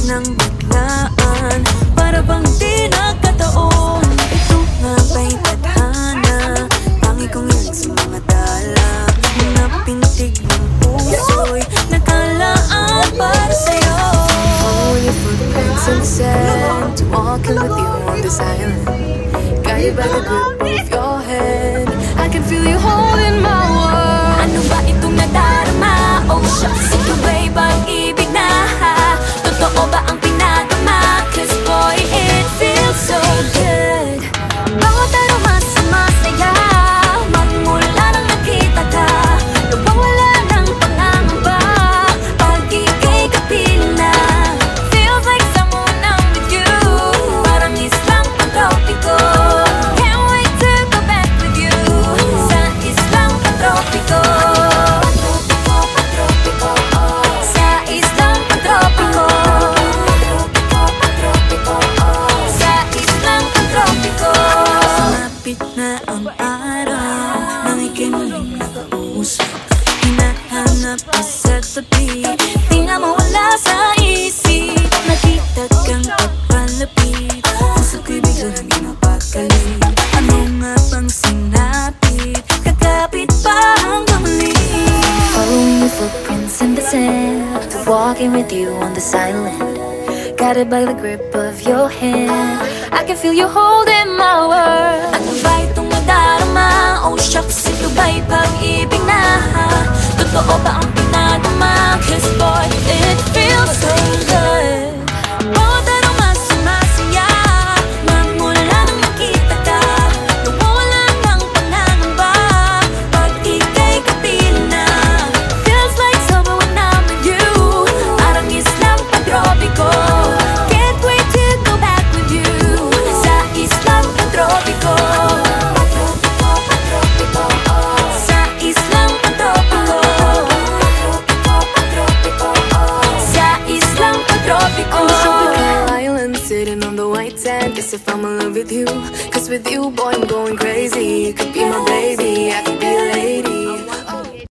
ng biglaan, para bang di nagkataon. Ito nga ba'y tadhana? Pangi kong ilan sa mga dala, mga pintig ng puso'y nakalaan para sa'yo. Following your footprints in the sand, walking with you on this island, guided by the grip of your hand. I can feel you holding my world. Ano ba itong nadarama? Oh shucks, ito ba'y pag-ibig na? Totoo ba ang pinagama? Cause boy, it feels so good. Bawat araw mas masaya, magmula nang nakita ka, nawawala ng pangangamba pag ika'y kapiling na. Feels like someone I'm with you, parang islang pantropiko. Can't wait to go back with you sa islang pantropiko. Sa islang pantropiko. Sa islang pantropiko. Sumapit na ang araw nang ika'y muling nakausap, hinahanap ka sa tabi, di nga mawala sa isip. Nakita kang papalapit, puso ko'y bigla naging mapakali. Ano nga bang sinapit? Kakapit pa hanggang muli. Following your footprints in the sand, walking with you on this island, guided by the grip of your hand. I can feel you holding my world. Ano ba itong nadarama? Oh shucks, ito ba'y pag-ibig na? Totoo ba ang pinagama? Cause boy, it feels so good. Bawat araw mas sumasaya, magmula nang makita ka, nawawala ng pangangamba pag ika'y kapiling na. Feels like summer when I'm with you, parang islang pantropiko. Can't wait to go back with you sa islang pantropiko. Sa islang pantropiko. Sa islang pantropiko. On the tropical island, sitting on the white sand, guess if I'm in love with you, cause with you, boy, I'm going crazy. You could be my baby, I could be